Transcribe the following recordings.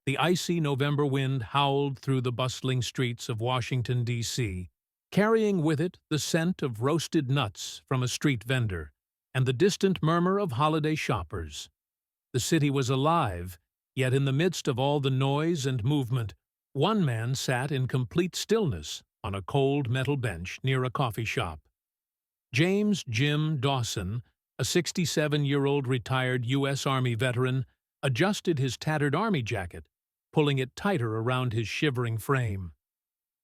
The icy November wind howled through the bustling streets of Washington, D.C., carrying with it the scent of roasted nuts from a street vendor and the distant murmur of holiday shoppers. The city was alive, yet in the midst of all the noise and movement, one man sat in complete stillness on a cold metal bench near a coffee shop. James Jim Dawson, a 67-year-old retired U.S. Army veteran, adjusted his tattered army jacket, pulling it tighter around his shivering frame.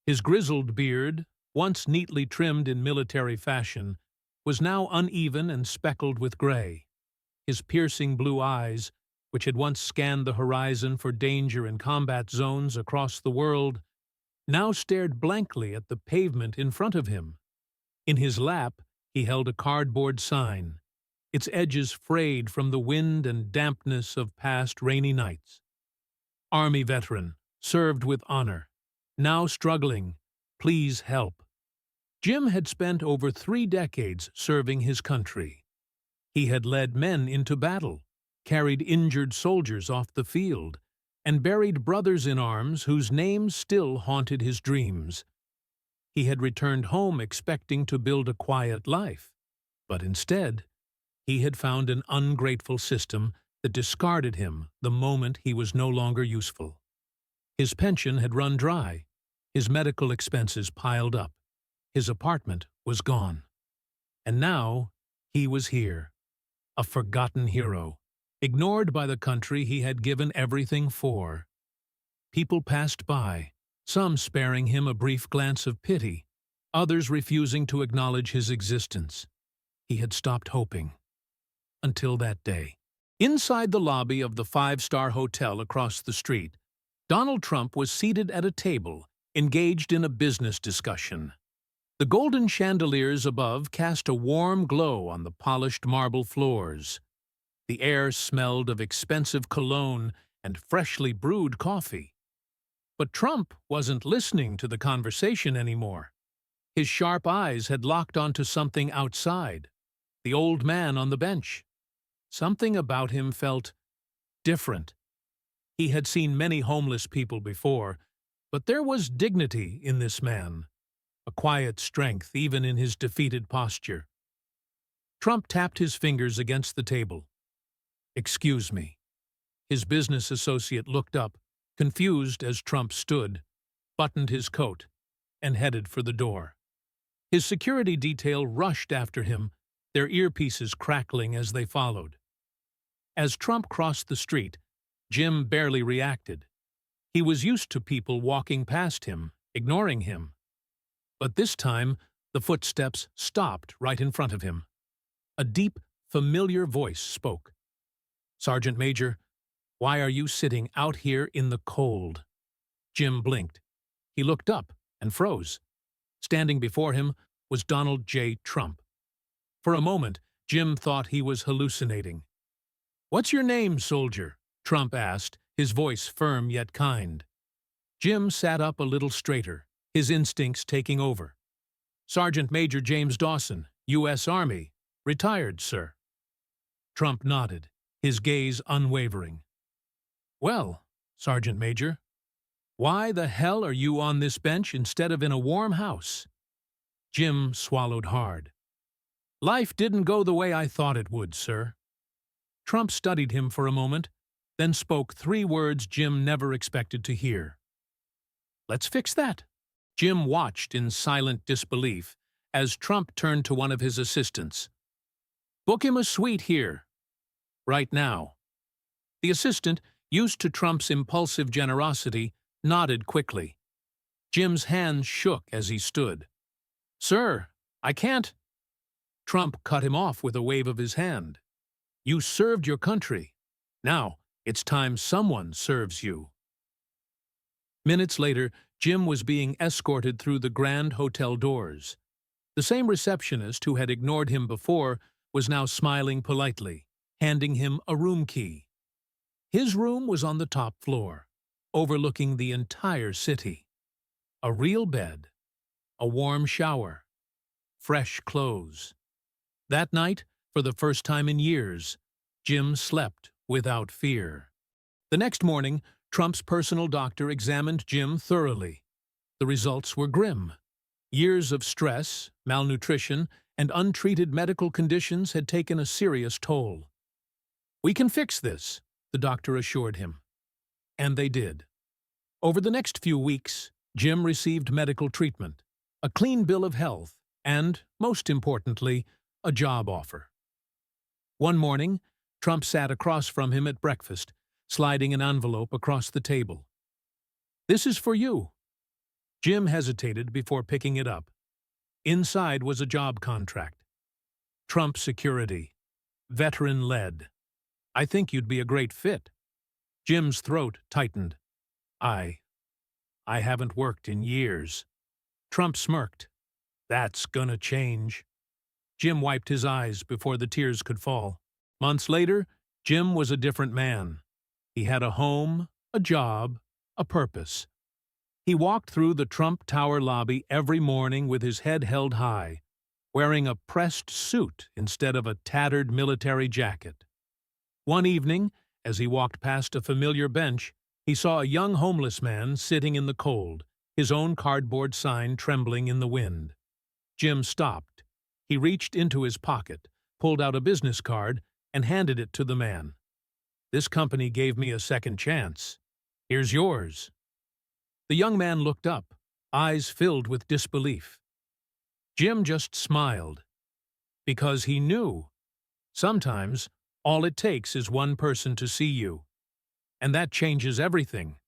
His grizzled beard, once neatly trimmed in military fashion, was now uneven and speckled with gray. His piercing blue eyes, which had once scanned the horizon for danger in combat zones across the world, now stared blankly at the pavement in front of him. In his lap, he held a cardboard sign, its edges frayed from the wind and dampness of past rainy nights. Army veteran, served with honor, now struggling, please help. Jim had spent over 3 decades serving his country. He had led men into battle, carried injured soldiers off the field, and buried brothers in arms whose names still haunted his dreams. He had returned home expecting to build a quiet life, but instead, he had found an ungrateful system that discarded him the moment he was no longer useful. His pension had run dry, his medical expenses piled up, his apartment was gone. And now he was here, a forgotten hero, ignored by the country he had given everything for. People passed by, some sparing him a brief glance of pity, others refusing to acknowledge his existence. He had stopped hoping. Until that day. Inside the lobby of the 5-star hotel across the street, Donald Trump was seated at a table, engaged in a business discussion. The golden chandeliers above cast a warm glow on the polished marble floors. The air smelled of expensive cologne and freshly brewed coffee. But Trump wasn't listening to the conversation anymore. His sharp eyes had locked onto something outside, the old man on the bench. Something about him felt different. He had seen many homeless people before, but there was dignity in this man, a quiet strength even in his defeated posture. Trump tapped his fingers against the table. "Excuse me." His business associate looked up, confused as Trump stood, buttoned his coat, and headed for the door. His security detail rushed after him, their earpieces crackling as they followed. As Trump crossed the street, Jim barely reacted. He was used to people walking past him, ignoring him. But this time, the footsteps stopped right in front of him. A deep, familiar voice spoke. "Sergeant Major, why are you sitting out here in the cold?" Jim blinked. He looked up and froze. Standing before him was Donald J. Trump. For a moment, Jim thought he was hallucinating. "What's your name, soldier?" Trump asked, his voice firm yet kind. Jim sat up a little straighter, his instincts taking over. "Sergeant Major James Dawson, U.S. Army. Retired, sir." Trump nodded, his gaze unwavering. "Well, Sergeant Major, why the hell are you on this bench instead of in a warm house?" Jim swallowed hard. "Life didn't go the way I thought it would, sir." Trump studied him for a moment, then spoke 3 words Jim never expected to hear. "Let's fix that." Jim watched in silent disbelief as Trump turned to one of his assistants. "Book him a suite here. Right now." The assistant, used to Trump's impulsive generosity, nodded quickly. Jim's hands shook as he stood. "Sir, I can't." Trump cut him off with a wave of his hand. "You served your country. Now, it's time someone serves you." Minutes later, Jim was being escorted through the grand hotel doors. The same receptionist who had ignored him before was now smiling politely, handing him a room key. His room was on the top floor, overlooking the entire city. A real bed, a warm shower, fresh clothes. That night, for the first time in years, Jim slept without fear. The next morning, Trump's personal doctor examined Jim thoroughly. The results were grim. Years of stress, malnutrition, and untreated medical conditions had taken a serious toll. "We can fix this," the doctor assured him. And they did. Over the next few weeks, Jim received medical treatment, a clean bill of health, and, most importantly, a job offer. One morning, Trump sat across from him at breakfast, sliding an envelope across the table. "This is for you." Jim hesitated before picking it up. Inside was a job contract. Trump Security. Veteran-led. "I think you'd be a great fit." Jim's throat tightened. I haven't worked in years." Trump smirked. "That's gonna change." Jim wiped his eyes before the tears could fall. Months later, Jim was a different man. He had a home, a job, a purpose. He walked through the Trump Tower lobby every morning with his head held high, wearing a pressed suit instead of a tattered military jacket. One evening, as he walked past a familiar bench, he saw a young homeless man sitting in the cold, his own cardboard sign trembling in the wind. Jim stopped. He reached into his pocket, pulled out a business card, and handed it to the man. "This company gave me a second chance. Here's yours." The young man looked up, eyes filled with disbelief. Jim just smiled, because he knew. Sometimes, all it takes is one person to see you. And that changes everything.